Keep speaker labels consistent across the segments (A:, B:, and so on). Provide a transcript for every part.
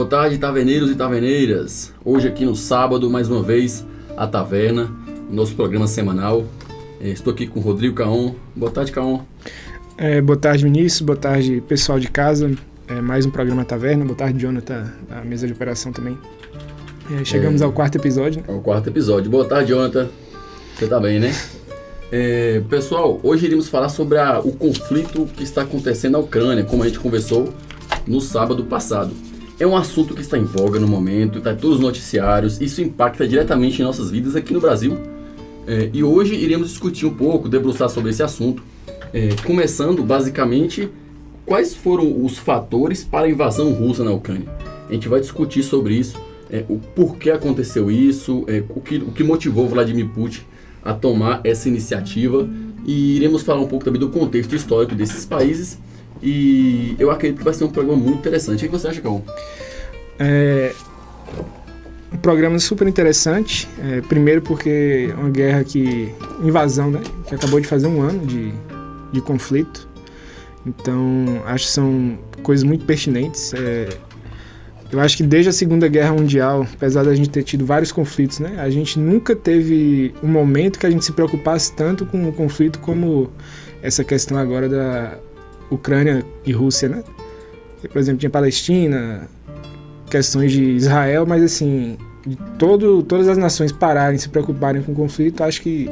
A: Boa tarde, taverneiros e taverneiras. Hoje aqui no sábado, mais uma vez, a Taverna, nosso programa semanal. Estou aqui com o Rodrigo Caon. Boa tarde, Caon.
B: Boa tarde, Vinícius. Boa tarde, pessoal de casa. Mais um programa Taverna. Boa tarde, Jonathan, da mesa de operação também. Chegamos ao quarto episódio.
A: Ao quarto episódio. Boa tarde, Jonathan. Você tá bem, né? Pessoal, hoje iremos falar sobre o conflito que está acontecendo na Ucrânia, como a gente conversou no sábado passado. É um assunto que está em voga no momento, está em todos os noticiários, isso impacta diretamente em nossas vidas aqui no Brasil. E hoje iremos discutir um pouco, debruçar sobre esse assunto, começando basicamente quais foram os fatores para a invasão russa na Ucrânia. A gente vai discutir sobre isso, o porquê aconteceu isso, o que motivou Vladimir Putin a tomar essa iniciativa, e iremos falar um pouco também do contexto histórico desses países. E eu acredito que vai ser um programa muito interessante. O que você acha, Caon?
B: Um programa super interessante. Primeiro porque é uma guerra invasão, né? Que acabou de fazer um ano de conflito. Então, acho que são coisas muito pertinentes. Eu acho que desde a Segunda Guerra Mundial, apesar da gente ter tido vários conflitos, né? A gente nunca teve um momento que a gente se preocupasse tanto com o conflito como essa questão agora da Ucrânia e Rússia, né? Por exemplo, tinha Palestina, questões de Israel, mas assim, todas as nações pararem, se preocuparem com o conflito, acho que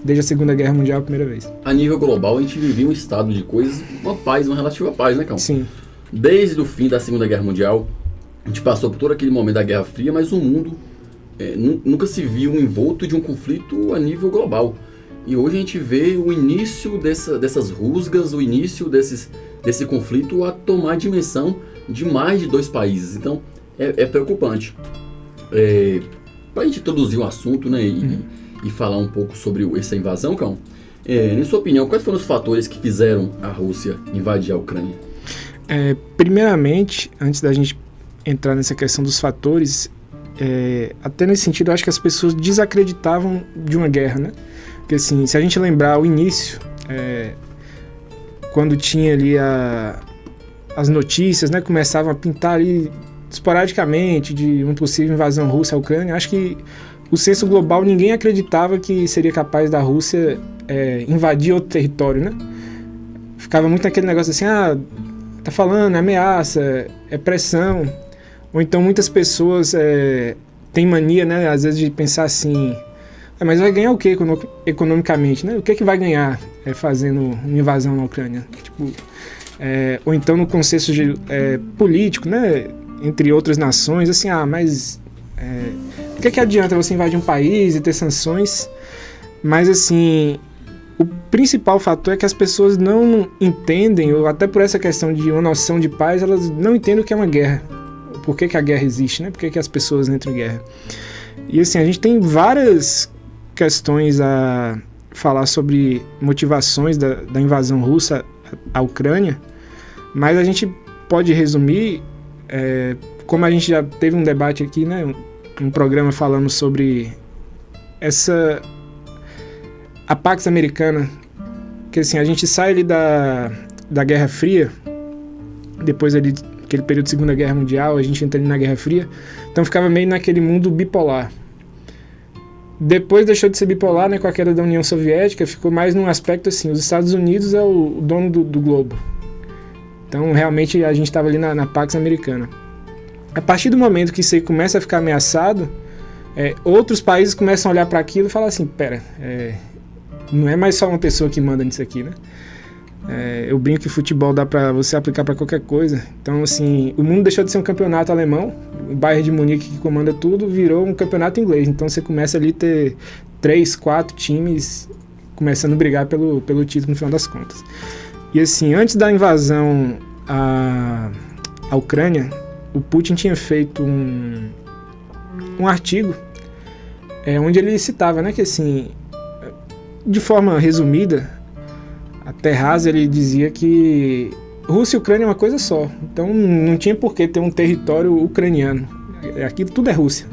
B: desde a Segunda Guerra Mundial é a primeira vez.
A: A nível global, a gente vivia um estado de coisas, uma relativa paz, né, Caon?
B: Sim.
A: Desde o fim da Segunda Guerra Mundial, a gente passou por todo aquele momento da Guerra Fria, mas o mundo nunca se viu envolto de um conflito a nível global. E hoje a gente vê o início dessas rusgas, o início desse conflito a tomar a dimensão de mais de 2 países. Então, é preocupante. Para a gente introduzir o assunto, né, e falar um pouco sobre essa invasão, Cão, na sua opinião, quais foram os fatores que fizeram a Rússia invadir a Ucrânia?
B: Primeiramente, antes da gente entrar nessa questão dos fatores, até nesse sentido, eu acho que as pessoas desacreditavam de uma guerra, né? Porque assim, se a gente lembrar o início, quando tinha ali as notícias, né, começavam a pintar ali esporadicamente de uma possível invasão russa à Ucrânia, acho que o senso global, ninguém acreditava que seria capaz da Rússia invadir outro território, né? Ficava muito naquele negócio assim, tá falando, é ameaça, é pressão. Ou então muitas pessoas têm mania, né, às vezes de pensar assim, mas vai ganhar o que economicamente, né? O que vai ganhar fazendo uma invasão na Ucrânia? Tipo, ou então no contexto político, né? Entre outras nações, assim, mas o que adianta você invadir um país e ter sanções? Mas assim, o principal fator é que as pessoas não entendem, ou até por essa questão de uma noção de paz, elas não entendem o que é uma guerra. Por que a guerra existe, né? Por que as pessoas entram em guerra? E assim, a gente tem várias questões a falar sobre motivações da invasão russa à Ucrânia, mas a gente pode resumir, como a gente já teve um debate aqui, né, um programa falando sobre a Pax Americana, que assim, a gente sai ali da Guerra Fria, depois ali aquele período de Segunda Guerra Mundial, a gente entra ali na Guerra Fria, então ficava meio naquele mundo bipolar. Depois deixou de ser bipolar, né, com a queda da União Soviética, ficou mais num aspecto assim, os Estados Unidos é o dono do globo. Então, realmente, a gente estava ali na Pax Americana. A partir do momento que isso aí começa a ficar ameaçado, outros países começam a olhar para aquilo e falar assim, não é mais só uma pessoa que manda nisso aqui, né? Eu brinco que futebol dá para você aplicar para qualquer coisa. Então, assim, o mundo deixou de ser um campeonato alemão, o Bayern de Munique que comanda tudo, virou um campeonato inglês. Então, você começa ali a ter 3, 4 times começando a brigar pelo título no final das contas. E, assim, antes da invasão à Ucrânia, o Putin tinha feito um artigo onde ele citava, né, que, assim, de forma resumida, até rasa, ele dizia que Rússia e Ucrânia é uma coisa só. Então não tinha por que ter um território ucraniano. Aquilo tudo é Rússia,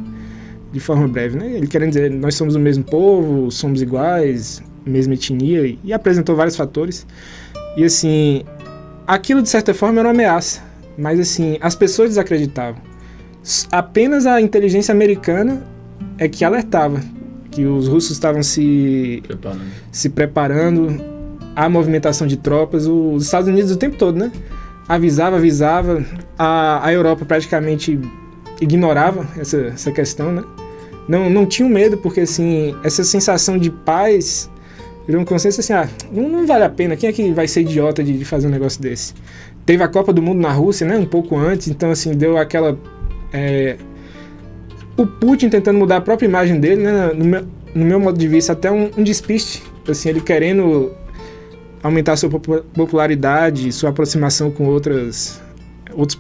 B: de forma breve, né? Ele querendo dizer, nós somos o mesmo povo, somos iguais, mesma etnia, e apresentou vários fatores. E assim, aquilo de certa forma era uma ameaça, mas assim, as pessoas desacreditavam. Apenas a inteligência americana é que alertava que os russos estavam se preparando, a movimentação de tropas, os Estados Unidos o tempo todo, né? Avisava, a Europa praticamente ignorava essa questão, né? Não tinha medo, porque assim, essa sensação de paz virou um consenso assim, não vale a pena, quem é que vai ser idiota de fazer um negócio desse? Teve a Copa do Mundo na Rússia, né? Um pouco antes, então assim, deu aquela... o Putin tentando mudar a própria imagem dele, né? No meu modo de vista, até um despiste, assim, ele querendo aumentar sua popularidade, sua aproximação com outros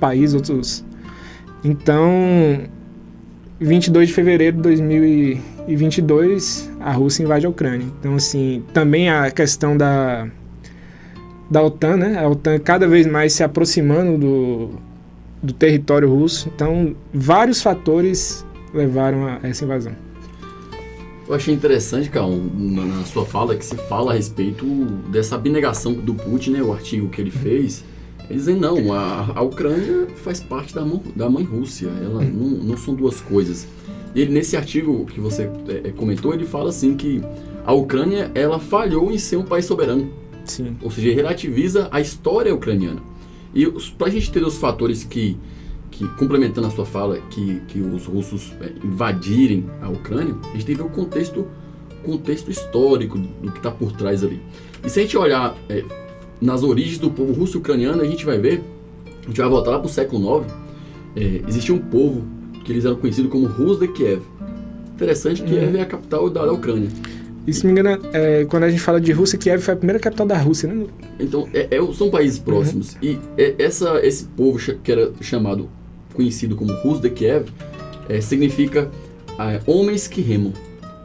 B: países, Então, 22 de fevereiro de 2022, a Rússia invade a Ucrânia. Então, assim, também a questão da OTAN, né? A OTAN cada vez mais se aproximando do território russo. Então, vários fatores levaram a essa invasão.
A: Eu achei interessante, Carl, na sua fala, que se fala a respeito dessa abnegação do Putin, né, o artigo que ele fez, ele dizendo, não, a Ucrânia faz parte da mãe Rússia, ela não são duas coisas. E ele, nesse artigo que você comentou, ele fala assim que a Ucrânia, ela falhou em ser um país soberano.
B: Sim.
A: Ou seja, relativiza a história ucraniana. E para a gente ter os fatores que complementando a sua fala, que os russos invadirem a Ucrânia, a gente tem que ver o contexto histórico do que está por trás ali. E se a gente olhar nas origens do povo russo ucraniano, a gente vai voltar lá para o século IX, existia um povo que eles eram conhecidos como Rus de Kiev. Interessante, Kiev é a capital da Ucrânia.
B: E se não me engano, quando a gente fala de Rússia, Kiev foi a primeira capital da Rússia, né?
A: Então, são países próximos. E esse povo que era conhecido como Rus de Kiev, significa homens que remam.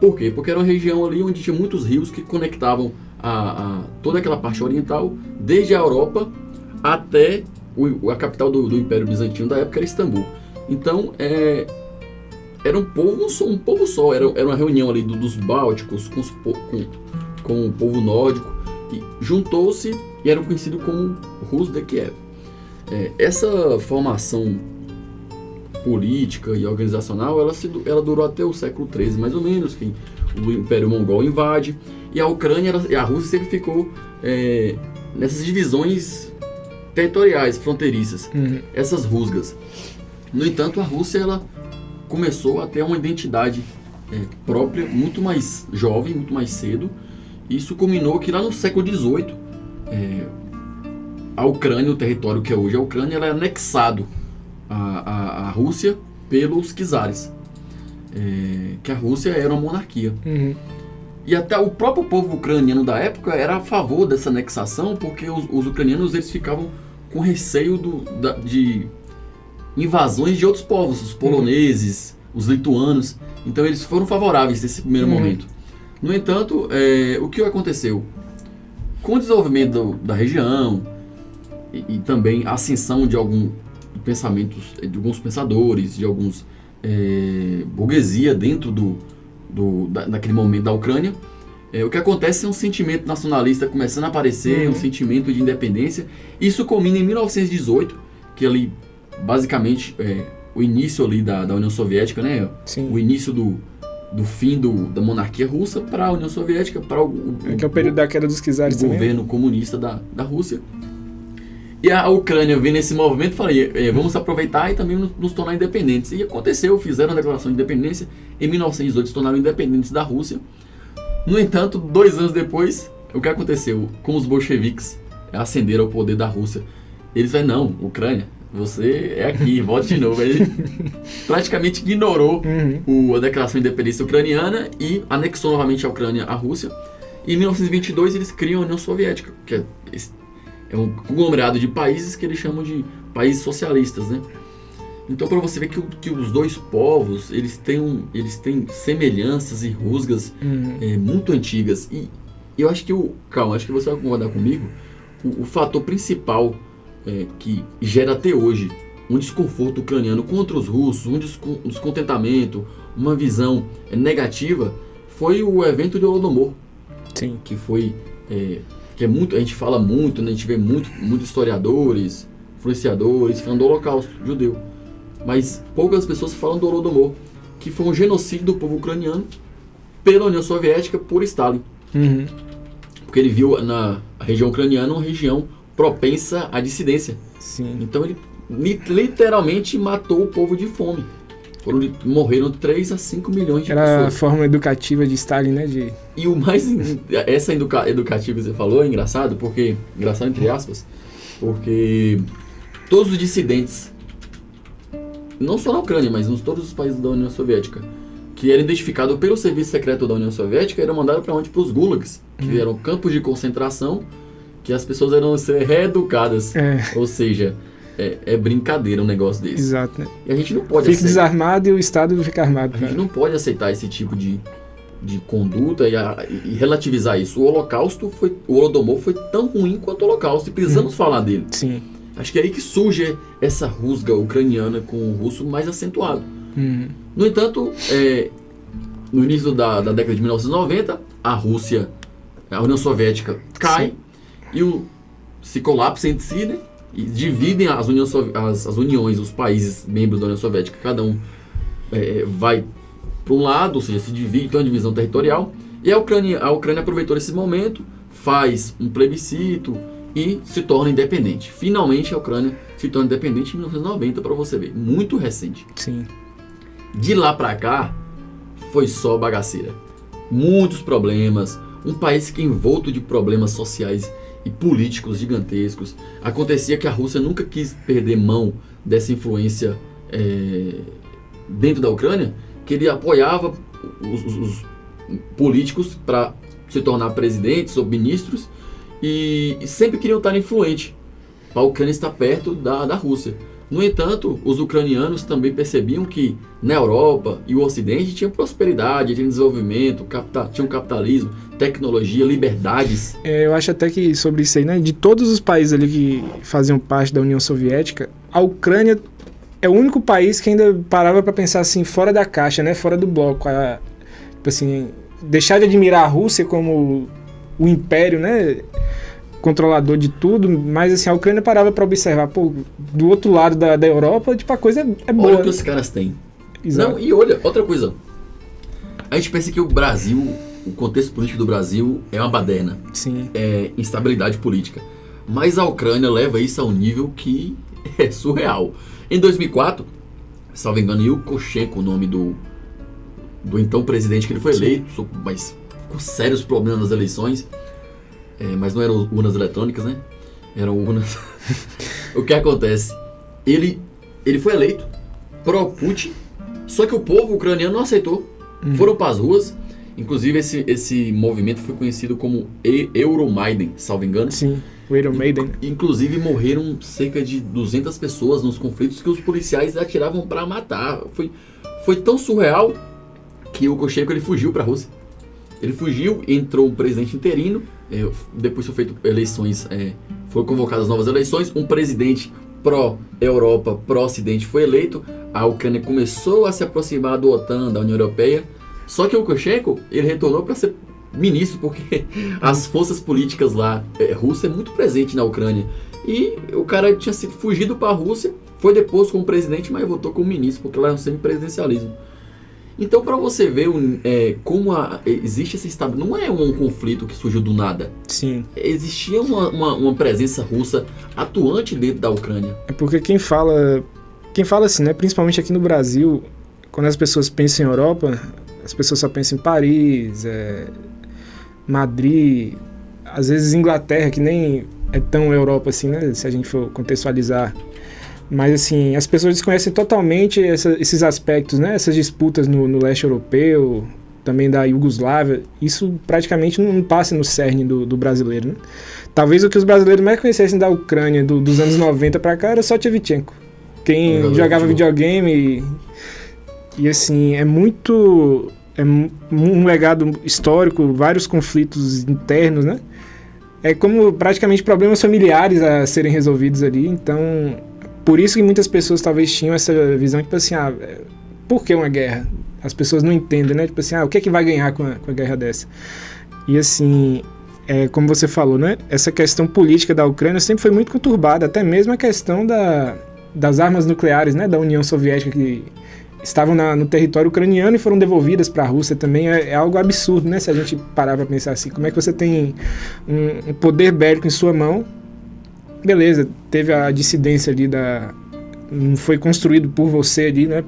A: Por quê? Porque era uma região ali onde tinha muitos rios que conectavam toda aquela parte oriental, desde a Europa até a capital do Império Bizantino da época, era Istambul. Então, era um povo só, era uma reunião ali dos bálticos com o povo nórdico, e juntou-se e eram conhecidos como Rus de Kiev. Essa formação política e organizacional, ela durou até o século XIII, mais ou menos, que o Império Mongol invade, e a Ucrânia e a Rússia sempre ficou nessas divisões territoriais, fronteiriças, essas rusgas. No entanto, a Rússia ela começou a ter uma identidade própria, muito mais jovem, muito mais cedo. Isso culminou que lá no século XVIII, a Ucrânia, o território que é hoje a Ucrânia, ela é anexado à Rússia pelos czares, que a Rússia era uma monarquia. E até o próprio povo ucraniano da época era a favor dessa anexação, porque os ucranianos eles ficavam com receio de invasões de outros povos, os poloneses, os lituanos. Então eles foram favoráveis nesse primeiro momento. No entanto, o que aconteceu? Com o desenvolvimento da região e também a ascensão de alguns pensadores, de alguns burguesia dentro daquele momento da Ucrânia, o que acontece é um sentimento nacionalista começando a aparecer, um sentimento de independência. Isso culmina em 1918, que ali basicamente o início ali da União Soviética, né?
B: Sim.
A: O início do fim da monarquia russa para a União Soviética, para
B: que é o período da queda dos czares também.
A: O governo comunista da Rússia. E a Ucrânia vendo esse movimento, falei, vamos aproveitar e também nos tornar independentes. E aconteceu, fizeram a declaração de independência, em 1918 se tornaram independentes da Rússia. No entanto, 2 anos depois, o que aconteceu? Com os bolcheviques ascenderam ao poder da Rússia, eles falaram, não, Ucrânia, você é aqui, volte de novo. Ele praticamente ignorou a declaração de independência ucraniana e anexou novamente a Ucrânia à Rússia. E em 1922 eles criam a União Soviética, que é um conglomerado de países que eles chamam de países socialistas, né? Então, para você ver que os dois povos eles têm semelhanças e rusgas muito antigas. E eu acho que acho que você vai concordar comigo, o fator principal que gera até hoje um desconforto ucraniano contra os russos, um descontentamento, uma visão negativa, foi o evento de Holodomor.
B: Sim.
A: Que foi que é muito, a gente fala muito, né? A gente vê muitos historiadores, influenciadores falando do Holocausto judeu. mas poucas pessoas falam do Holodomor, que foi um genocídio do povo ucraniano pela União Soviética por Stalin. Porque ele viu na região ucraniana uma região propensa à dissidência.
B: Sim.
A: Então ele literalmente matou o povo de fome. Morreram 3 a 5 milhões de pessoas.
B: Era a forma educativa de Stalin, né?
A: E o mais... Essa educativa que você falou é engraçado, porque... Engraçado entre aspas, porque todos os dissidentes, não só na Ucrânia, mas em todos os países da União Soviética, que eram identificados pelo serviço secreto da União Soviética, eram mandados para onde? Para os gulags, que eram campos de concentração, que as pessoas eram ser reeducadas. Ou seja... É brincadeira um negócio desse.
B: Exato, né?
A: E a gente não pode
B: Fique desarmado e o Estado fica armado.
A: A gente não pode aceitar esse tipo de conduta e relativizar isso. O Holodomor foi tão ruim quanto o Holocausto e precisamos falar dele.
B: Sim.
A: Acho que é aí que surge essa rusga ucraniana com o russo mais acentuado. No entanto, no início da década de 1990, a União Soviética cai. Sim. Se colapsa entre si, né? E dividem as uniões, os países membros da União Soviética, cada um vai para um lado, ou seja, se divide, tem uma divisão territorial, e a Ucrânia aproveitou esse momento, faz um plebiscito e se torna independente. Finalmente a Ucrânia se torna independente em 1990, para você ver, muito recente.
B: Sim.
A: De lá para cá, foi só bagaceira. Muitos problemas, um país que é envolto de problemas sociais e políticos gigantescos. Acontecia que a Rússia nunca quis perder mão dessa influência dentro da Ucrânia, que ele apoiava os políticos para se tornar presidentes ou ministros e sempre queriam estar influente para a Ucrânia estar perto da Rússia. No entanto, os ucranianos também percebiam que na Europa e o Ocidente tinha prosperidade, tinha desenvolvimento, tinha um capitalismo, tecnologia, liberdades.
B: Eu acho até que sobre isso aí, né, de todos os países ali que faziam parte da União Soviética, a Ucrânia é o único país que ainda parava para pensar assim, fora da caixa, né, fora do bloco. Tipo assim, deixar de admirar a Rússia como o império, né, controlador de tudo, mas assim, a Ucrânia parava para observar, pô, do outro lado da Europa, tipo, a coisa é boa.
A: Olha o que os caras têm.
B: Exato.
A: Não, e olha, outra coisa, a gente pensa que o Brasil, o contexto político do Brasil é uma baderna.
B: Sim.
A: É instabilidade política. Mas a Ucrânia leva isso a um nível que é surreal. Em 2004, salvo engano, Yushchenko, o nome do então presidente que ele foi eleito, mas com sérios problemas nas eleições, mas não eram urnas eletrônicas, né? Eram urnas... O que acontece? Ele foi eleito pró-Putin, só que o povo ucraniano não aceitou. Foram para as ruas. Inclusive, esse movimento foi conhecido como Euromaidan, salvo engano.
B: Sim, o Euromaidan.
A: Inclusive, morreram cerca de 200 pessoas nos conflitos que os policiais atiravam para matar. Foi tão surreal que o Yushchenko ele fugiu para a Rússia. Ele fugiu, entrou um presidente interino, depois foram feitas eleições, foram convocadas novas eleições, um presidente pró-Europa, pró-Ocidente foi eleito, a Ucrânia começou a se aproximar do OTAN, da União Europeia, só que o Yushchenko, ele retornou para ser ministro, porque as forças políticas lá, Rússia é muito presente na Ucrânia, e o cara tinha sido fugido para a Rússia, foi deposto como presidente, mas votou como ministro, porque lá é um semipresidencialismo. Então, para você ver como existe essa estabilidade, não é um conflito que surgiu do nada.
B: Sim.
A: Existia uma presença russa atuante dentro da Ucrânia.
B: É porque quem fala assim, né, principalmente aqui no Brasil, quando as pessoas pensam em Europa, as pessoas só pensam em Paris, Madrid, às vezes Inglaterra, que nem é tão Europa assim, né, se a gente for contextualizar. Mas assim, as pessoas desconhecem totalmente esses aspectos, né? Essas disputas no leste europeu, também da Iugoslávia. Isso praticamente não passa no cerne do brasileiro, né? Talvez o que os brasileiros mais conhecessem da Ucrânia dos anos 90 pra cá era só Shevchenko. Quem jogava videogame e assim, é um legado histórico, vários conflitos internos, né? É como praticamente problemas familiares a serem resolvidos ali, então... Por isso que muitas pessoas talvez tinham essa visão, tipo assim, por que uma guerra? As pessoas não entendem, né? Tipo assim, o que é que vai ganhar com a guerra dessa? E assim, como você falou, né? Essa questão política da Ucrânia sempre foi muito conturbada, até mesmo a questão das armas nucleares, né, da União Soviética que estavam no território ucraniano e foram devolvidas para a Rússia também é algo absurdo, né, se a gente parar para pensar assim. Como é que você tem um poder bélico em sua mão? Beleza, teve a dissidência ali não foi construído por você ali, né,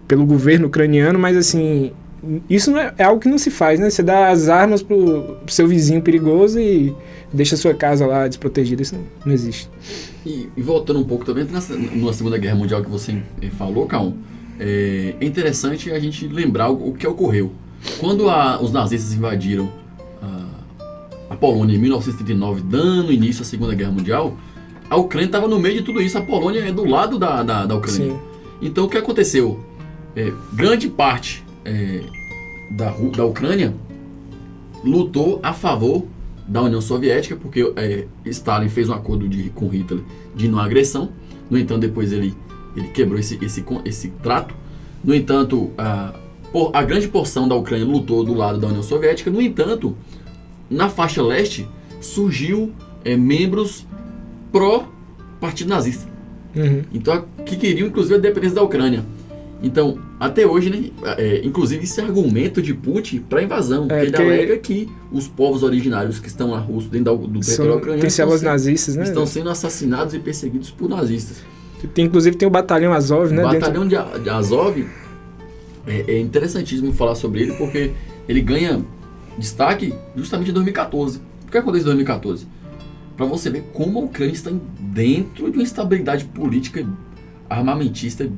B: pelo governo ucraniano, mas assim, isso não é algo que não se faz, né? Você dá as armas pro seu vizinho perigoso e deixa a sua casa lá desprotegida, isso não existe.
A: E voltando um pouco também, na Segunda Guerra Mundial que você falou, Caon, é interessante a gente lembrar o que ocorreu. Quando os nazistas invadiram a Polônia em 1939, dando início à Segunda Guerra Mundial, a Ucrânia estava no meio de tudo isso. A Polônia é do lado da Ucrânia. Sim. Então o que aconteceu? Grande parte da Ucrânia lutou a favor da União Soviética, porque Stalin fez um acordo com Hitler de não agressão. No entanto, depois ele quebrou esse trato. No entanto, a grande porção da Ucrânia lutou do lado da União Soviética. No entanto, na faixa leste surgiu membros pró-partido nazista.
B: Uhum.
A: Então, que queriam inclusive a independência da Ucrânia. Então, até hoje, né, inclusive esse argumento de Putin para invasão, porque ele alega que os povos originários que estão lá russos dentro do território ucraniano
B: nazistas, né?
A: Estão sendo assassinados e perseguidos por nazistas.
B: Inclusive tem o Batalhão Azov, né?
A: O Batalhão de Azov é interessantíssimo falar sobre ele, porque ele ganha destaque justamente em 2014. O que aconteceu em 2014? Para você ver como a Ucrânia está dentro de uma instabilidade política armamentista,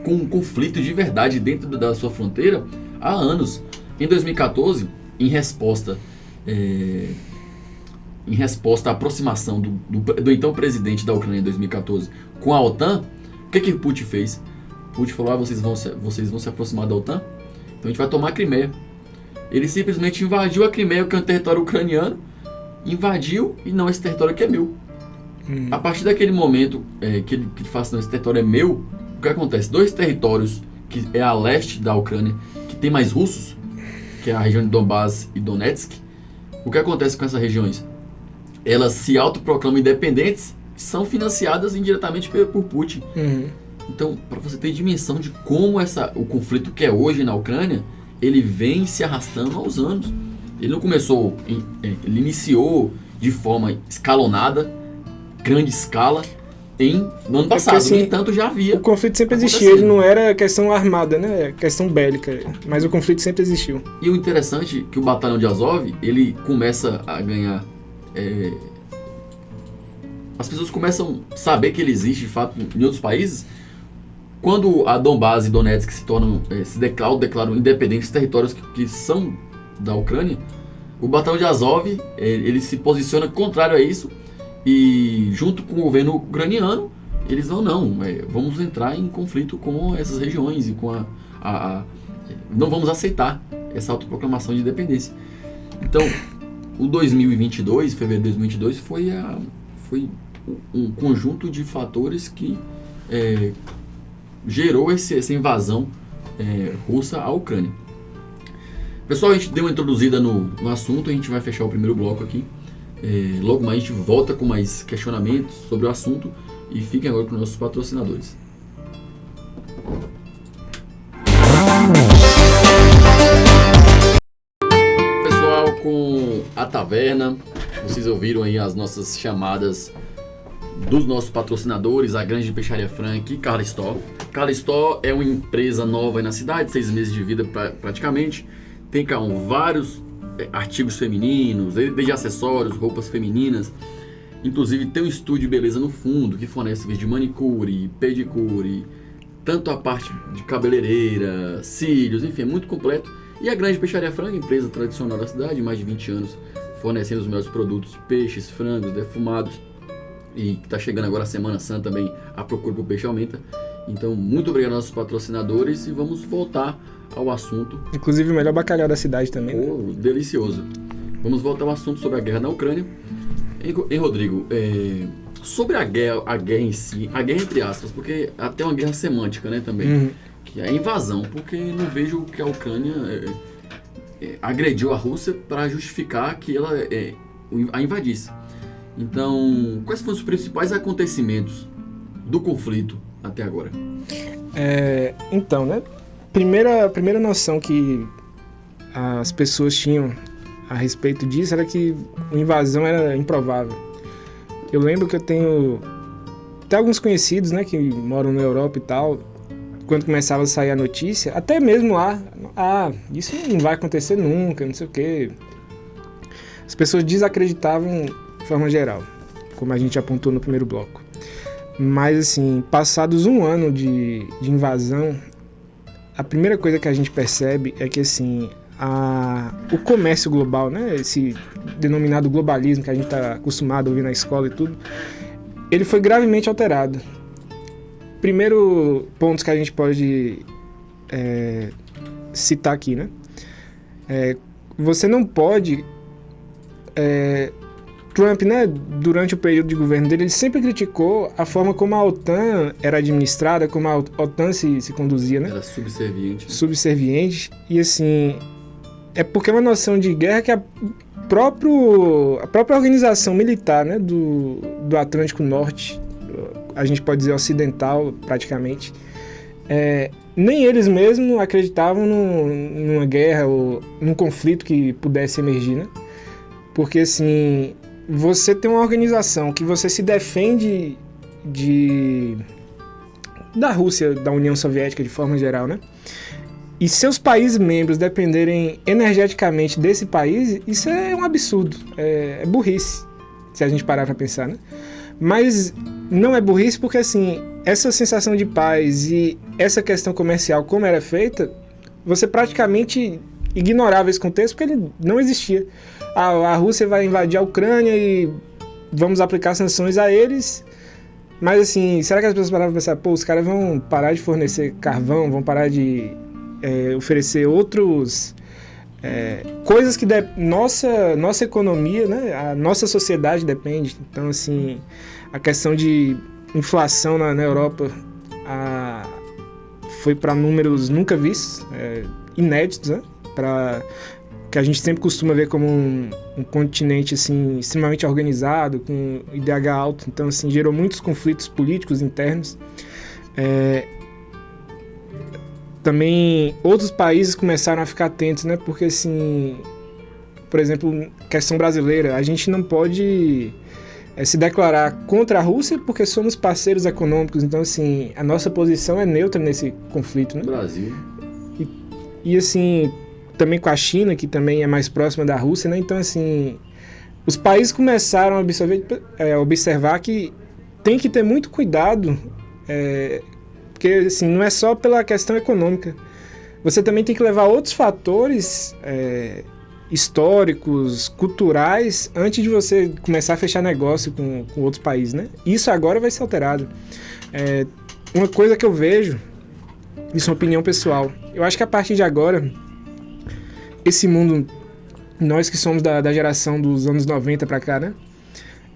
A: com um conflito de verdade dentro da sua fronteira há anos. Em 2014, em resposta à aproximação do então presidente da Ucrânia em 2014 com a OTAN, o que Putin fez? Putin falou: vocês vão se aproximar da OTAN? Então a gente vai tomar a Crimeia. Ele simplesmente invadiu a Crimeia, que é um território ucraniano, invadiu e não, esse território aqui é meu. A partir daquele momento que ele fala assim: esse território é meu, o que acontece? Dois territórios que é a leste da Ucrânia, que tem mais russos, que é a região de Donbas e Donetsk. O que acontece com essas regiões? Elas se autoproclamam independentes, são financiadas indiretamente por Putin.
B: Uhum.
A: Então, para você ter dimensão de como o conflito que é hoje na Ucrânia, ele vem se arrastando aos anos. Ele não começou, ele iniciou de forma escalonada, grande escala, no ano passado.
B: Porque, assim,
A: no entanto, já havia.
B: O conflito sempre existiu, ele não era questão armada, né? Questão bélica, mas o conflito sempre existiu.
A: E o interessante é que o Batalhão de Azov, ele começa a ganhar... as pessoas começam a saber que ele existe, de fato, em outros países, quando a Donbas e Donetsk se declaram independentes, territórios que são da Ucrânia. O Batalhão de Azov, ele se posiciona contrário a isso, e junto com o governo ucraniano, eles vamos entrar em conflito com essas regiões e com não vamos aceitar essa autoproclamação de independência. Então, o 2022, fevereiro de 2022, foi um conjunto de fatores que gerou essa invasão russa à Ucrânia. Pessoal, a gente deu uma introduzida no assunto, a gente vai fechar o primeiro bloco aqui. Logo mais a gente volta com mais questionamentos sobre o assunto, e fiquem agora com os nossos patrocinadores. Pessoal, com a taverna, vocês ouviram aí as nossas chamadas dos nossos patrocinadores, a Grande Peixaria Frank e Carla Store. Carla Store é uma empresa nova aí na cidade, 6 meses de vida praticamente. Tem vários artigos femininos, desde acessórios, roupas femininas. Inclusive tem um estúdio de beleza no fundo que fornece serviço de manicure, pedicure, tanto a parte de cabeleireira, cílios, enfim, é muito completo. E a Grande Peixaria Franca, empresa tradicional da cidade, mais de 20 anos, fornecendo os melhores produtos de peixes, frangos, defumados. E que está chegando agora a Semana Santa também, a procura por peixe aumenta. Então, muito obrigado aos nossos patrocinadores, e vamos voltar ao assunto.
B: Inclusive o melhor bacalhau da cidade também.
A: Oh, delicioso. Vamos voltar ao assunto sobre a guerra na Ucrânia. E Rodrigo, sobre a guerra em si, a guerra entre aspas, porque até uma guerra semântica, né, também,
B: Uhum.
A: que é a invasão, porque não vejo que a Ucrânia agrediu a Rússia para justificar que ela a invadisse. Então, quais foram os principais acontecimentos do conflito até agora?
B: Então, né? Primeira noção que as pessoas tinham a respeito disso era que a invasão era improvável. Eu lembro que eu tenho até alguns conhecidos, né, que moram na Europa e tal, quando começava a sair a notícia, até mesmo lá, isso não vai acontecer nunca, não sei o quê. As pessoas desacreditavam de forma geral, como a gente apontou no primeiro bloco. Mas, assim, passados um ano de invasão, a primeira coisa que a gente percebe é que, assim, o comércio global, né, esse denominado globalismo que a gente está acostumado a ouvir na escola e tudo, ele foi gravemente alterado. Primeiro ponto que a gente pode citar aqui, né? Você não pode... Trump, né, durante o período de governo dele, ele sempre criticou a forma como a OTAN era administrada, como a OTAN se conduzia, né?
A: Era subserviente.
B: Subserviente. E, assim, é porque é uma noção de guerra que a própria organização militar, né, do Atlântico Norte, a gente pode dizer ocidental, praticamente, nem eles mesmos acreditavam numa guerra ou num conflito que pudesse emergir, né? Porque, assim, você tem uma organização que você se defende da Rússia, da União Soviética de forma geral, né? E seus países membros dependerem energeticamente desse país, isso é um absurdo, é burrice, se a gente parar para pensar, né? Mas não é burrice porque, assim, essa sensação de paz e essa questão comercial, como era feita, você praticamente ignorava esse contexto porque ele não existia. A Rússia vai invadir a Ucrânia e vamos aplicar sanções a eles, mas, assim, será que as pessoas paravam para pensar, os caras vão parar de fornecer carvão, vão parar de oferecer outros coisas que nossa economia, né, a nossa sociedade depende. Então, assim, a questão de inflação na Europa foi para números nunca vistos, inéditos, né, que a gente sempre costuma ver como um continente, assim, extremamente organizado, com IDH alto. Então, assim, gerou muitos conflitos políticos internos. Também outros países começaram a ficar atentos, né? Porque, assim, por exemplo, questão brasileira, a gente não pode se declarar contra a Rússia porque somos parceiros econômicos. Então, assim, a nossa posição é neutra nesse conflito, né?
A: Brasil.
B: E, assim, também com a China, que também é mais próxima da Rússia, né? Então, assim, os países começaram a observar que tem que ter muito cuidado, porque, assim, não é só pela questão econômica. Você também tem que levar outros fatores históricos, culturais, antes de você começar a fechar negócio com outros países, né? Isso agora vai ser alterado. Uma coisa que eu vejo, isso é uma opinião pessoal, eu acho que a partir de agora, esse mundo, nós que somos da geração dos anos 90 pra cá, né?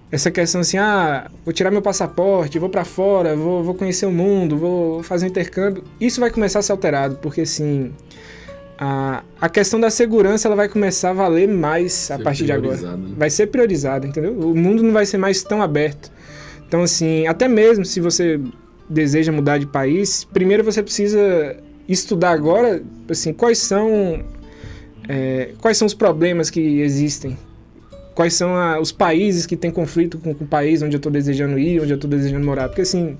B: Essa questão assim, vou tirar meu passaporte, vou pra fora, vou conhecer o mundo, vou fazer um intercâmbio. Isso vai começar a ser alterado, porque, assim, a questão da segurança, ela vai começar a valer mais a partir de agora. Né? Vai ser priorizada, entendeu? O mundo não vai ser mais tão aberto. Então, assim, até mesmo se você deseja mudar de país, primeiro você precisa estudar agora, assim, quais são os problemas que existem, quais são os países que têm conflito com o país onde eu estou desejando ir, onde eu estou desejando morar, porque, assim,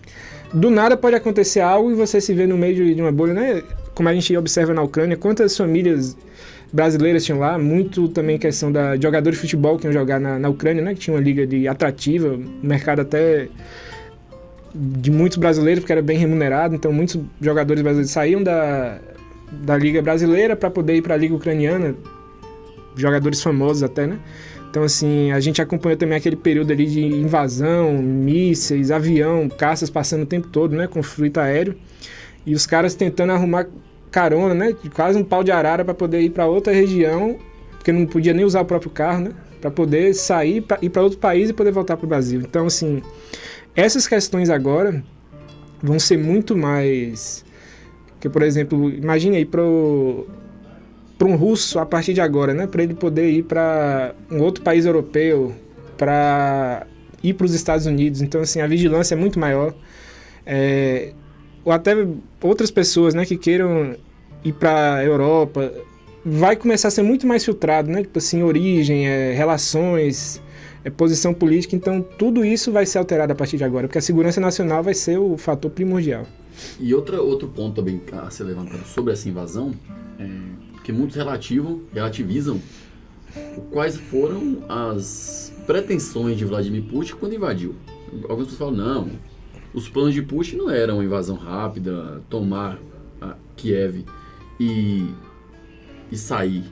B: do nada pode acontecer algo e você se vê no meio de uma bolha, né? Como a gente observa na Ucrânia, quantas famílias brasileiras tinham lá, muito também questão de jogadores de futebol que iam jogar na Ucrânia, né? Que tinha uma liga atrativa, um mercado até de muitos brasileiros, porque era bem remunerado, então muitos jogadores brasileiros saíam da Liga Brasileira para poder ir para a Liga Ucraniana, jogadores famosos até, né? Então, assim, a gente acompanhou também aquele período ali de invasão, mísseis, avião, caças passando o tempo todo, né? Conflito aéreo. E os caras tentando arrumar carona, né? Quase um pau de arara para poder ir para outra região, porque não podia nem usar o próprio carro, né? Para poder sair, ir para outro país e poder voltar para o Brasil. Então, assim, essas questões agora vão ser muito mais... Porque, por exemplo, imagine aí para um russo, a partir de agora, né, para ele poder ir para um outro país europeu, para ir para os Estados Unidos. Então, assim, a vigilância é muito maior. ou até outras pessoas, né, que queiram ir para a Europa, vai começar a ser muito mais filtrado, né? Tipo assim, origem, relações, posição política. Então, tudo isso vai ser alterado a partir de agora, porque a segurança nacional vai ser o fator primordial.
A: E outro ponto também a ser levantado sobre essa invasão é que muitos relativizam quais foram as pretensões de Vladimir Putin quando invadiu. Algumas pessoas falam, não, os planos de Putin não eram uma invasão rápida, tomar Kiev e sair,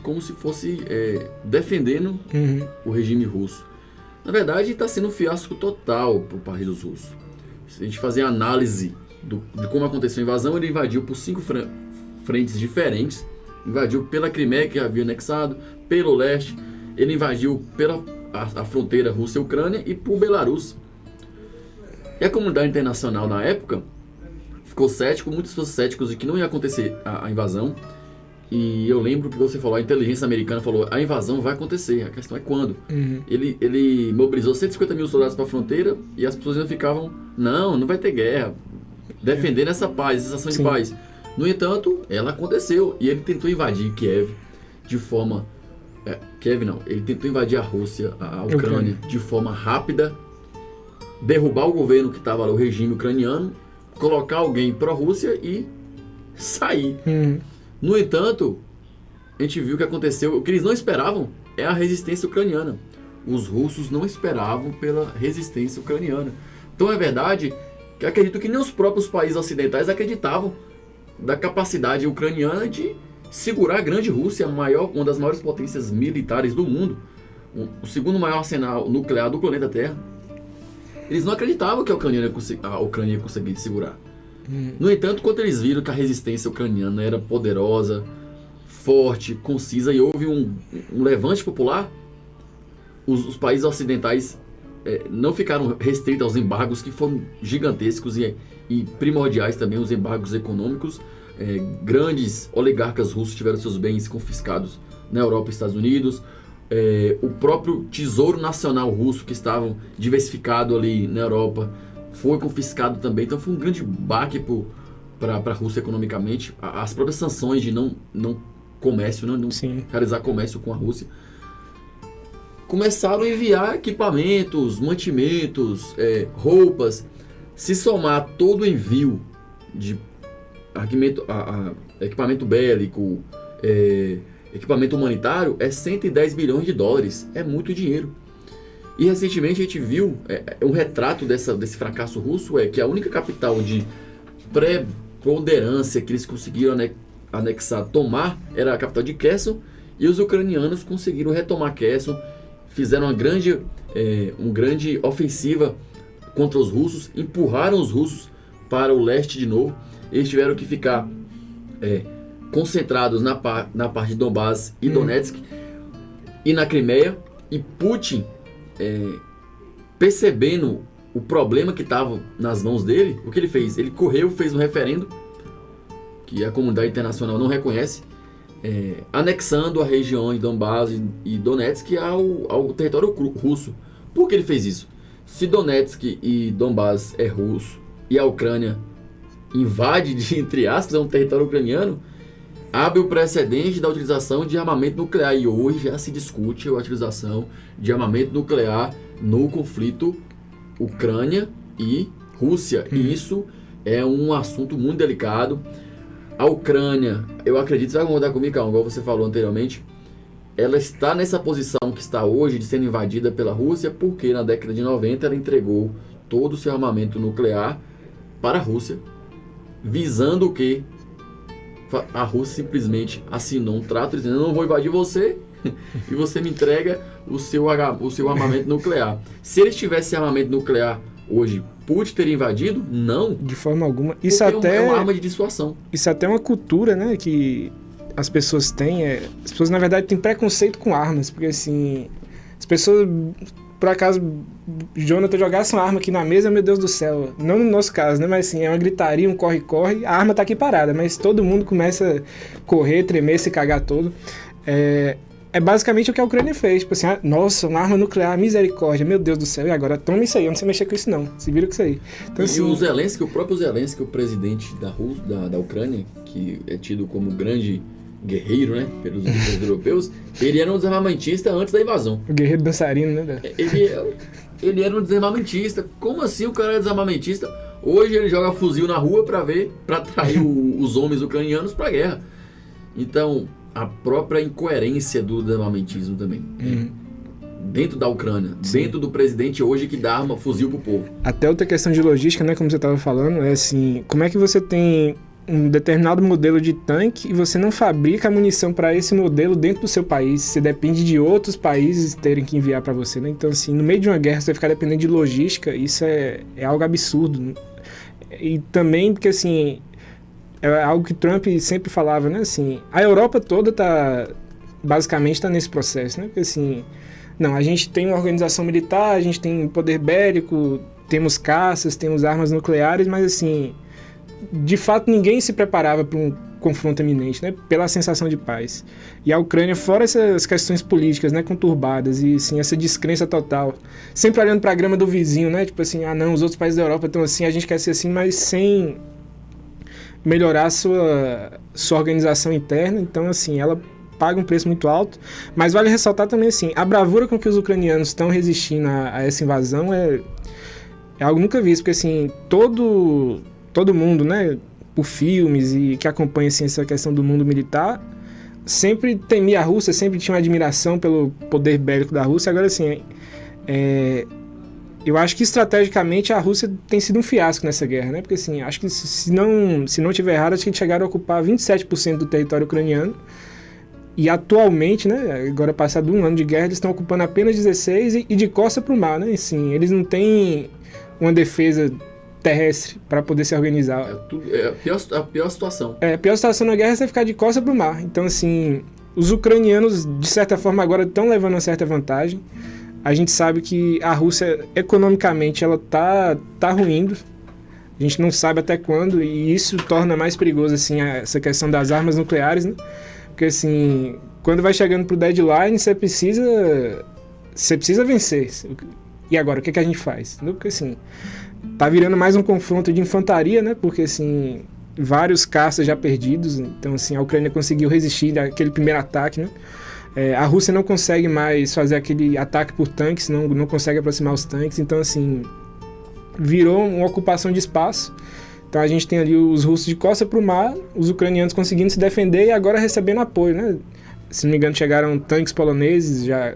A: como se fosse defendendo o regime russo. Na verdade, está sendo um fiasco total para o país dos russos. Se a gente fazer a análise de como aconteceu a invasão, ele invadiu por 5 frentes diferentes. Invadiu pela Crimeia, que havia anexado, pelo leste, ele invadiu pela a fronteira Rússia-Ucrânia e por Belarus. E a comunidade internacional na época ficou cético, muitas pessoas céticas de que não ia acontecer a invasão. E eu lembro que você falou, a inteligência americana falou, a invasão vai acontecer, a questão é quando. Ele mobilizou 150 mil soldados para a fronteira e as pessoas ainda ficavam, não vai ter guerra, defendendo essa paz, essa ação de paz. No entanto, ela aconteceu e ele tentou invadir Kiev de forma... ele tentou invadir a Rússia, a Ucrânia, de forma rápida, derrubar o governo que estava lá, o regime ucraniano, colocar alguém pró-Rússia e sair. No entanto, a gente viu o que aconteceu. O que eles não esperavam é a resistência ucraniana. Os russos não esperavam pela resistência ucraniana. Então é verdade que acredito que nem os próprios países ocidentais acreditavam da capacidade ucraniana de segurar a grande Rússia, uma das maiores potências militares do mundo, o segundo maior arsenal nuclear do planeta Terra. Eles não acreditavam que a Ucrânia ia conseguir segurar. No entanto, quando eles viram que a resistência ucraniana era poderosa, forte, concisa e houve um levante popular, os países ocidentais não ficaram restritos aos embargos que foram gigantescos e primordiais também, os embargos econômicos. Grandes oligarcas russos tiveram seus bens confiscados na Europa e Estados Unidos. O próprio Tesouro Nacional Russo, que estava diversificado ali na Europa, foi confiscado também. Então foi um grande baque para a Rússia economicamente. As próprias sanções de não comércio, não realizar comércio com a Rússia, começaram a enviar equipamentos, mantimentos, roupas. Se somar todo o envio de equipamento bélico, equipamento humanitário, é 110 bilhões de dólares. É muito dinheiro. E recentemente a gente viu um retrato desse fracasso russo, que a única capital de preponderância que eles conseguiram anexar, tomar, era a capital de Kherson, e os ucranianos conseguiram retomar Kherson, fizeram uma grande ofensiva contra os russos, empurraram os russos para o leste de novo. Eles tiveram que ficar concentrados na parte de Donbas e Donetsk e na Crimeia. E Putin, percebendo o problema que estava nas mãos dele, o que ele fez? Ele correu, fez um referendo, que a comunidade internacional não reconhece, anexando a região de Donbas e Donetsk ao território russo. Por que ele fez isso? Se Donetsk e Donbas é russo e a Ucrânia invade, entre aspas, um território ucraniano, abre o precedente da utilização de armamento nuclear. E hoje já se discute a utilização de armamento nuclear no conflito Ucrânia e Rússia. E isso é um assunto muito delicado. A Ucrânia, eu acredito, você vai concordar comigo, Calma, igual você falou anteriormente, ela está nessa posição que está hoje de sendo invadida pela Rússia porque na década de 90 ela entregou todo o seu armamento nuclear para a Rússia, visando o quê? A Rússia simplesmente assinou um trato dizendo: eu não vou invadir você e você me entrega o seu armamento nuclear. Se eles tivessem armamento nuclear hoje, Putin teria invadido? Não.
B: De forma alguma.
A: Isso até é uma arma de dissuasão.
B: Isso até é uma cultura, né, que as pessoas têm. As pessoas, na verdade, têm preconceito com armas, porque assim, as pessoas, por acaso, Jonathan jogasse uma arma aqui na mesa, meu Deus do céu, não no nosso caso, né, mas assim, é uma gritaria, um corre-corre, a arma tá aqui parada, mas todo mundo começa a correr, tremer, se cagar todo. é basicamente o que a Ucrânia fez. Tipo assim, nossa, uma arma nuclear, misericórdia, meu Deus do céu, e agora toma isso aí, eu não sei mexer com isso não, se vira com isso aí. Então, assim,
A: o Zelensky, o próprio Zelensky, o presidente da Ucrânia, que é tido como grande guerreiro, né, pelos europeus, ele era um desarmamentista antes da invasão.
B: O guerreiro dançarino, né?
A: Ele era um desarmamentista. Como assim o cara é desarmamentista? Hoje ele joga fuzil na rua para atrair os homens ucranianos para a guerra. Então, a própria incoerência do desarmamentismo também. Dentro da Ucrânia, dentro do presidente hoje que dá arma, fuzil pro povo.
B: Até outra questão de logística, né, como você estava falando, é assim, como é que você tem um determinado modelo de tanque e você não fabrica a munição para esse modelo dentro do seu país? Você depende de outros países terem que enviar para você, né? Então, assim, no meio de uma guerra, você ficar dependendo de logística, isso é algo absurdo. E também porque, assim, é algo que Trump sempre falava, né? Assim, a Europa toda basicamente está nesse processo, né? Porque, assim, não, a gente tem uma organização militar, a gente tem poder bélico, temos caças, temos armas nucleares, mas, assim, de fato ninguém se preparava para um confronto iminente, né? Pela sensação de paz. E a Ucrânia, fora essas questões políticas, né, conturbadas e, assim, essa descrença total, sempre olhando para a grama do vizinho, né? Tipo assim, não, os outros países da Europa estão assim, a gente quer ser assim, mas sem melhorar a sua organização interna. Então, assim, ela paga um preço muito alto, mas vale ressaltar também, assim, a bravura com que os ucranianos estão resistindo a essa invasão é algo nunca visto, porque, assim, todo mundo, né, por filmes e que acompanha, assim, essa questão do mundo militar, sempre temia a Rússia, sempre tinha uma admiração pelo poder bélico da Rússia. Agora, assim, eu acho que estrategicamente a Rússia tem sido um fiasco nessa guerra, né? Porque, assim, acho que se não tiver errado, acho que chegaram a ocupar 27% do território ucraniano. E atualmente, né, agora passado um ano de guerra, eles estão ocupando apenas 16% e de costa para o mar, né? Assim, eles não têm uma defesa terrestre para poder se organizar.
A: A pior situação.
B: A pior situação na guerra é você ficar de costa para o mar. Então, assim, os ucranianos, de certa forma, agora estão levando uma certa vantagem. A gente sabe que a Rússia, economicamente, ela tá ruindo. A gente não sabe até quando, e isso torna mais perigoso, assim, essa questão das armas nucleares, né? Porque, assim, quando vai chegando pro deadline, você precisa vencer. E agora, o que a gente faz? Porque, assim, tá virando mais um confronto de infantaria, né? Porque, assim, vários caças já perdidos. Então, assim, a Ucrânia conseguiu resistir àquele primeiro ataque, né? A Rússia não consegue mais fazer aquele ataque por tanques, não consegue aproximar os tanques. Então, assim, virou uma ocupação de espaço. Então a gente tem ali os russos de costa para o mar, os ucranianos conseguindo se defender e agora recebendo apoio, né? Se não me engano, chegaram tanques poloneses, já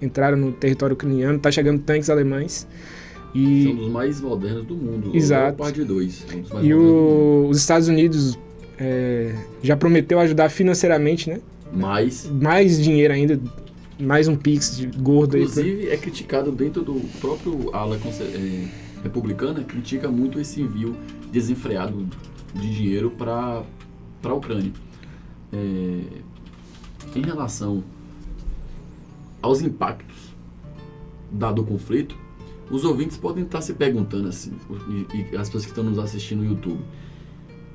B: entraram no território ucraniano, tá chegando tanques alemães.
A: São um dos mais modernos do mundo.
B: Exato.
A: O Leopard 2.
B: E os Estados Unidos já prometeu ajudar financeiramente, né? Mais dinheiro ainda, mais um pix de gordo.
A: Inclusive, é criticado dentro do próprio ala republicana, critica muito esse envio desenfreado de dinheiro para a Ucrânia. Em relação aos impactos dado o conflito, os ouvintes podem estar se perguntando assim, e as pessoas que estão nos assistindo no YouTube,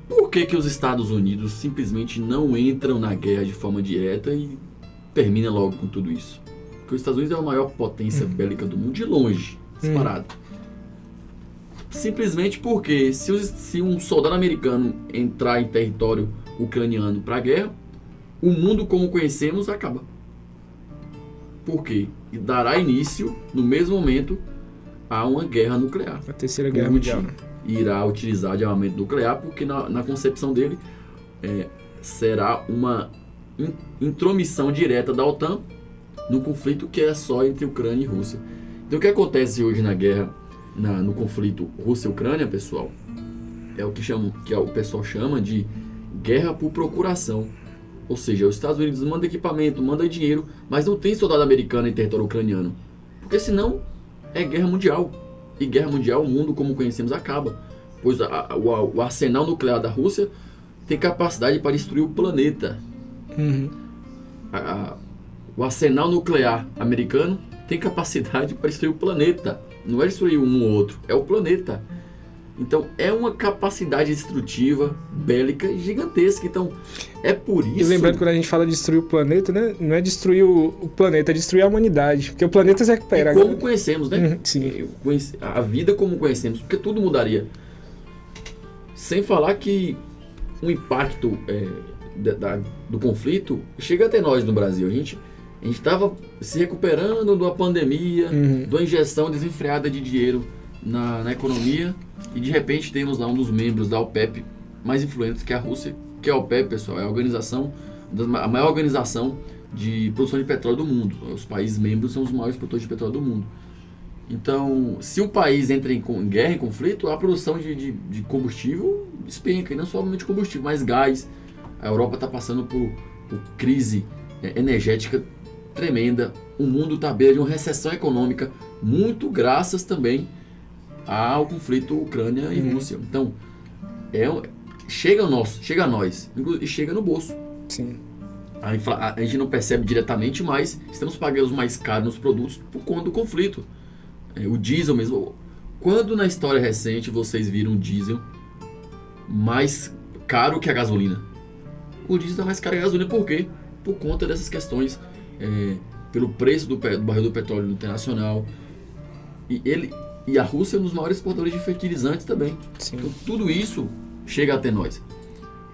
A: por que os Estados Unidos simplesmente não entram na guerra de forma direta e termina logo com tudo isso? Porque os Estados Unidos é a maior potência bélica do mundo, de longe, disparado. Simplesmente porque se um soldado americano entrar em território ucraniano para a guerra, o mundo como conhecemos acaba. Por quê? E dará início, no mesmo momento, a uma guerra nuclear.
B: A terceira guerra mundial.
A: Irá utilizar de armamento nuclear porque na concepção dele será uma intromissão direta da OTAN no conflito que é só entre Ucrânia e Rússia. Então o que acontece hoje na guerra, no conflito Rússia-Ucrânia, pessoal, é o que o pessoal chama de guerra por procuração. Ou seja, os Estados Unidos mandam equipamento, mandam dinheiro, mas não tem soldado americano em território ucraniano. Porque senão é guerra mundial. E guerra mundial, o mundo como conhecemos acaba. Pois o arsenal nuclear da Rússia tem capacidade para destruir o planeta. O arsenal nuclear americano tem capacidade para destruir o planeta. Não é destruir um ou outro, é o planeta. Então é uma capacidade destrutiva, bélica, gigantesca. Então é por isso...
B: E lembrando que quando a gente fala de destruir o planeta, né? Não é destruir o planeta, é destruir a humanidade. Porque o planeta se recupera.
A: E como conhecemos, né?
B: Sim.
A: A vida como conhecemos, porque tudo mudaria. Sem falar que o impacto do conflito chega até nós no Brasil. A gente estava se recuperando de uma pandemia, de uma injeção desenfreada de dinheiro na economia, e de repente temos lá um dos membros da OPEP mais influentes, que é a Rússia, que é a OPEP, pessoal, é a maior organização de produção de petróleo do mundo. Os países membros são os maiores produtores de petróleo do mundo. Então, se um país entra em guerra, em conflito, a produção de combustível despenca, e não somente combustível, mas gás. A Europa está passando por crise energética tremenda. O mundo está à beira de uma recessão econômica, muito graças também ao conflito Ucrânia e Rússia. Então, chega a nós e chega no bolso.
B: Sim.
A: A gente não percebe diretamente, mas estamos pagando mais caro nos produtos por conta do conflito. O diesel mesmo. Quando na história recente vocês viram o diesel mais caro que a gasolina? O diesel está mais caro que a gasolina, por quê? Por conta dessas questões, pelo preço do barril do petróleo internacional. E a Rússia é um dos maiores exportadores de fertilizantes também.
B: Sim.
A: Então tudo isso chega até nós.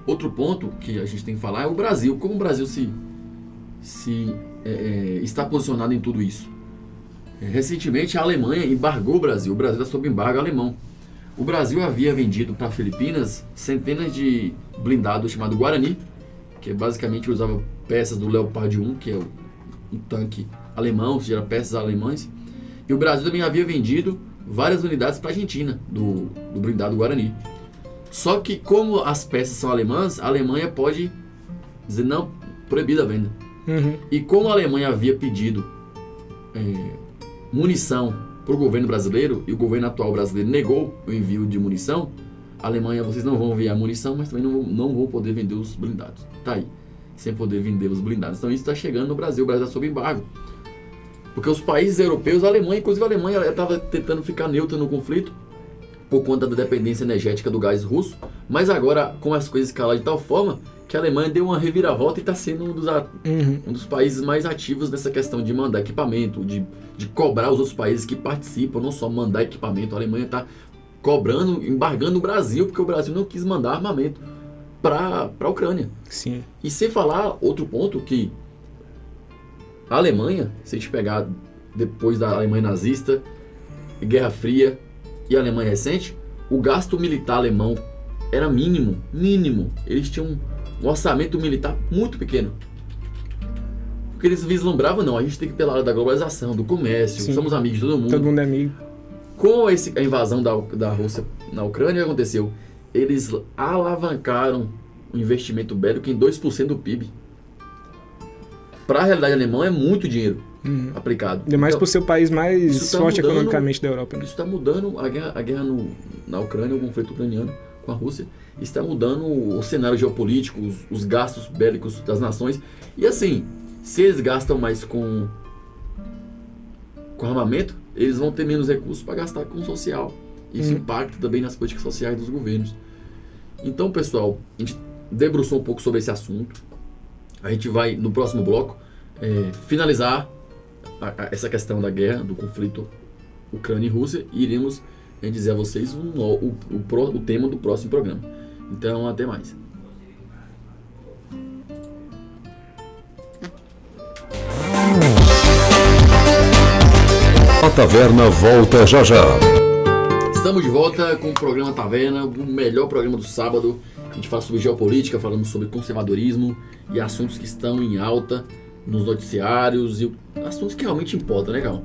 A: Outro ponto que a gente tem que falar é o Brasil. Como o Brasil está posicionado em tudo isso? Recentemente a Alemanha embargou o Brasil. O Brasil está sob embargo alemão. O Brasil havia vendido para Filipinas centenas de blindados chamado Guarani, que basicamente usava peças do Leopard 1, que é um tanque alemão, ou seja, peças alemãs. E o Brasil também havia vendido várias unidades para a Argentina, do blindado Guarani. Só que como as peças são alemãs, a Alemanha pode dizer não, proibida a venda. E como a Alemanha havia pedido munição para o governo brasileiro, e o governo atual brasileiro negou o envio de munição, a Alemanha, vocês não vão enviar munição, mas também não vão poder vender os blindados. Tá aí, sem poder vender os blindados. Então isso está chegando no Brasil, o Brasil está sob embargo. Porque os países europeus, a Alemanha, inclusive a Alemanha, estava tentando ficar neutra no conflito, por conta da dependência energética do gás russo, mas agora, com as coisas escalaram de tal forma, que a Alemanha deu uma reviravolta e está sendo um dos países mais ativos nessa questão de mandar equipamento, de cobrar os outros países que participam, não só mandar equipamento. A Alemanha está cobrando, embargando o Brasil, porque o Brasil não quis mandar armamento para a Ucrânia.
B: Sim.
A: E sem falar, outro ponto, que a Alemanha, se a gente pegar depois da Alemanha nazista, Guerra Fria e a Alemanha recente, o gasto militar alemão era mínimo. Eles tinham um orçamento militar muito pequeno. Porque eles vislumbravam, não, a gente tem que ir pela área da globalização, do comércio,
B: Sim.
A: somos amigos de todo mundo.
B: Todo mundo é amigo.
A: Com a invasão da Rússia na Ucrânia, o que aconteceu? Eles alavancaram o investimento bélico em 2% do PIB. Para a realidade alemã é muito dinheiro aplicado.
B: Ainda mais
A: Então,
B: por ser o país mais forte economicamente da Europa. Né?
A: Isso está mudando a guerra na Ucrânia, o conflito ucraniano com a Rússia, está mudando o cenário geopolítico, os gastos bélicos das nações. E assim, se eles gastam mais com armamento, eles vão ter menos recursos para gastar com o social. Isso impacta também nas políticas sociais dos governos. Então, pessoal, a gente debruçou um pouco sobre esse assunto. A gente vai, no próximo bloco, finalizar essa questão da guerra, do conflito Ucrânia e Rússia, e iremos dizer a vocês o tema do próximo programa. Então, até mais.
C: A Taverna volta já já.
A: Estamos de volta com o programa Taverna, o melhor programa do sábado. A gente fala sobre geopolítica, falamos sobre conservadorismo e assuntos que estão em alta nos noticiários e assuntos que realmente importam, né, Cal?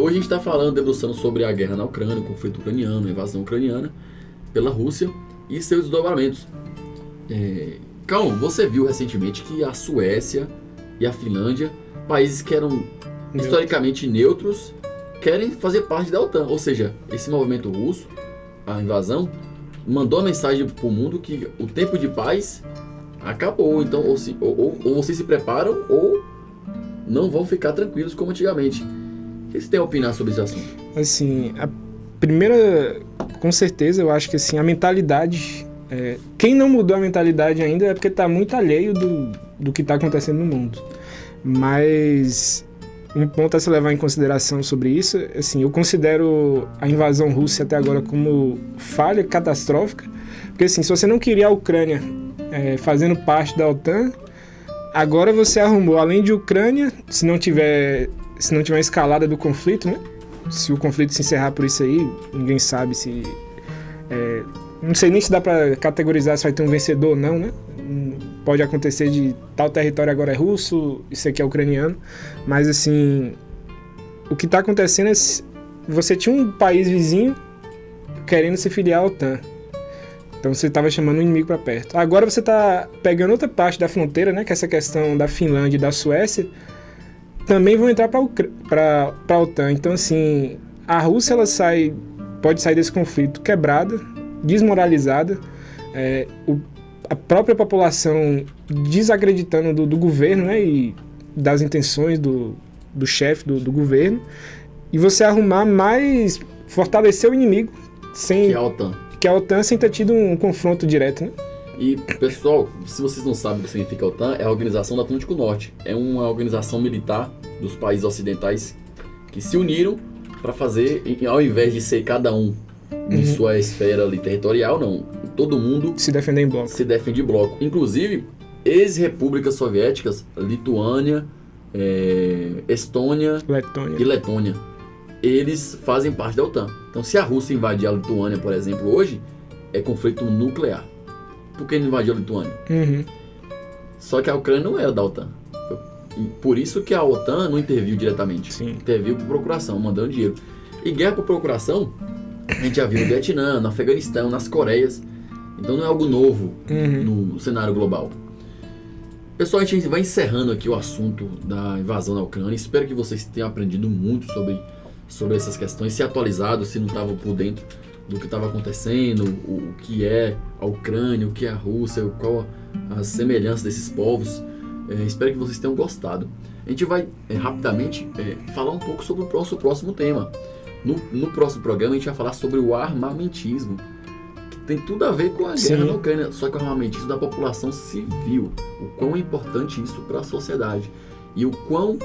A: Hoje a gente está falando, debruçando sobre a guerra na Ucrânia, o conflito ucraniano, a invasão ucraniana pela Rússia e seus desdobramentos. Cal, você viu recentemente que a Suécia e a Finlândia, países que eram historicamente neutros, querem fazer parte da OTAN. Ou seja, esse movimento russo, a invasão, mandou a mensagem para o mundo que o tempo de paz acabou. Então, ou vocês se preparam ou não vão ficar tranquilos como antigamente. O que você tem a opinar sobre esse assunto?
B: Assim, a primeira com certeza, eu acho que assim, a mentalidade... quem não mudou a mentalidade ainda é porque está muito alheio do que está acontecendo no mundo. Mas um ponto a se levar em consideração sobre isso, assim, eu considero a invasão russa até agora como falha catastrófica, porque assim, se você não queria a Ucrânia fazendo parte da OTAN, agora você arrumou, além de Ucrânia, se não tiver escalada do conflito, né? Se o conflito se encerrar por isso aí, ninguém sabe se... não sei nem se dá para categorizar se vai ter um vencedor ou não, né? Pode acontecer de tal território agora é russo, isso aqui é ucraniano, mas assim, o que está acontecendo é você tinha um país vizinho querendo se filiar à OTAN, então você estava chamando o inimigo para perto. Agora você está pegando outra parte da fronteira, né? Que é essa questão da Finlândia e da Suécia, também vão entrar para a OTAN. Então assim, a Rússia ela pode sair desse conflito quebrada, desmoralizada, a própria população desacreditando do governo, né, e das intenções do chefe do governo, e você arrumar mais, fortalecer o inimigo sem, que é a OTAN sem ter tido um confronto direto, né?
A: E, pessoal, se vocês não sabem o que significa a OTAN, é a Organização do Atlântico Norte. É uma organização militar dos países ocidentais que se uniram para fazer, ao invés de ser cada um em sua esfera ali territorial, não. Todo mundo
B: se defende em bloco.
A: Se defende em bloco. Inclusive, ex-repúblicas soviéticas, Lituânia, Estônia e Letônia, eles fazem parte da OTAN. Então, se a Rússia invadir a Lituânia, por exemplo, hoje, é conflito nuclear. Por que não invadiu a Lituânia? Só que a Ucrânia não era da OTAN. Por isso que a OTAN não interviu diretamente.
B: Sim.
A: Interviu por procuração, mandando dinheiro. E guerra por procuração, a gente já viu no Vietnã, no Afeganistão, nas Coreias. Então não é algo novo no cenário global. Pessoal, a gente vai encerrando aqui o assunto da invasão da Ucrânia. Espero que vocês tenham aprendido muito sobre essas questões, se atualizado, se não estavam por dentro do que estava acontecendo, o que é a Ucrânia, o que é a Rússia, qual a semelhança desses povos. Espero que vocês tenham gostado. A gente vai rapidamente falar um pouco sobre o nosso próximo tema. No próximo programa a gente vai falar sobre o armamentismo, que tem tudo a ver com a guerra na Ucrânia, só que o armamentismo da população civil, o quão é importante isso para a sociedade e o quão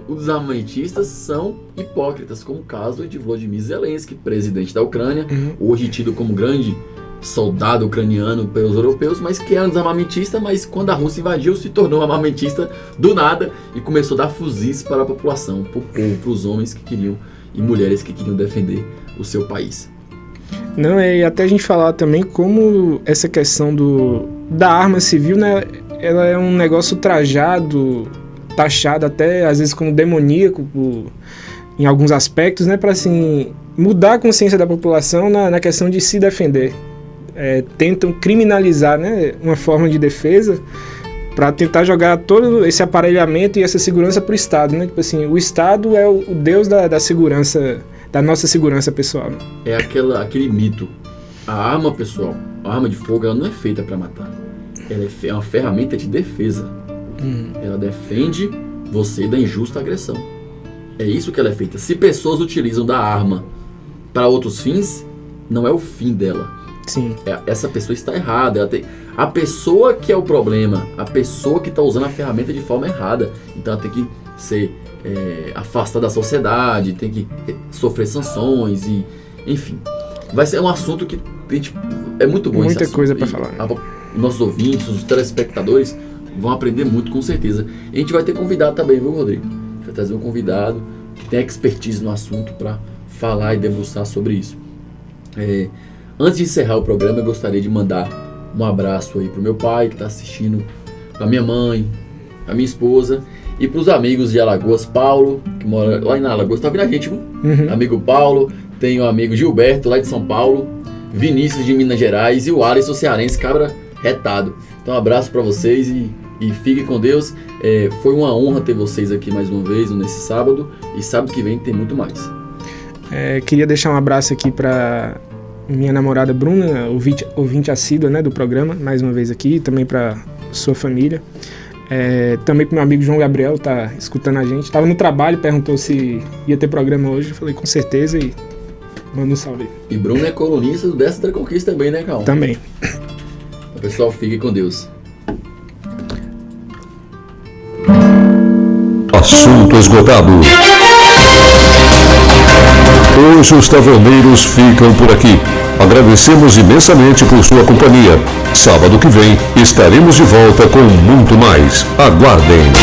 A: os armamentistas são hipócritas, como o caso de Volodymyr Zelensky, presidente da Ucrânia, hoje tido como grande soldado ucraniano pelos europeus, mas que era um desarmamentista, mas quando a Rússia invadiu se tornou um armamentista do nada e começou a dar fuzis para a população, para o povo, para os homens que queriam e mulheres que queriam defender o seu país.
B: Não, e até a gente falar também como essa questão da arma civil, né, ela é um negócio trajado, taxado até às vezes como demoníaco em alguns aspectos, né, para assim, mudar a consciência da população na questão de se defender. Tentam criminalizar, né, uma forma de defesa para tentar jogar todo esse aparelhamento e essa segurança para o Estado, né? Tipo assim, o Estado é o deus da segurança, da nossa segurança pessoal. Né?
A: É aquele mito. A arma, pessoal, a arma de fogo, ela não é feita para matar. Ela é uma ferramenta de defesa. Ela defende você da injusta agressão. É isso que ela é feita. Se pessoas utilizam da arma para outros fins, não é o fim dela.
B: Sim.
A: Essa pessoa está errada. A pessoa que é o problema, a pessoa que está usando a ferramenta de forma errada. Então ela tem que ser afastada da sociedade, tem que sofrer sanções, e, enfim. Vai ser um assunto que é muito bom.
B: Muita coisa para falar.
A: Nossos ouvintes, os telespectadores vão aprender muito, com certeza. E a gente vai ter convidado também, viu, Rodrigo? A gente vai trazer um convidado que tem expertise no assunto para falar e debruçar sobre isso. Antes de encerrar o programa, eu gostaria de mandar um abraço aí pro meu pai que está assistindo, pra minha mãe, a minha esposa e pros amigos de Alagoas, Paulo, que mora lá em Alagoas, tá ouvindo a gente, viu? Amigo Paulo, tenho o amigo Gilberto, lá de São Paulo, Vinícius de Minas Gerais e o Alisson cearense, cabra retado. Então um abraço para vocês e fiquem com Deus. Foi uma honra ter vocês aqui mais uma vez nesse sábado, e sábado que vem tem muito mais.
B: Queria deixar um abraço aqui para minha namorada Bruna, ouvinte assídua, né, do programa, mais uma vez aqui, também para sua família. Também para meu amigo João Gabriel, tá escutando a gente. Estava no trabalho, perguntou se ia ter programa hoje. Eu falei, com certeza, e Manda um salve.
A: E Bruno é colunista do 13ª Conquista também, né, Cal?
B: Também.
A: Pessoal, fique com Deus.
C: Assunto esgotado. Hoje os taverneiros ficam por aqui. Agradecemos imensamente por sua companhia. Sábado que vem estaremos de volta com muito mais. Aguardem.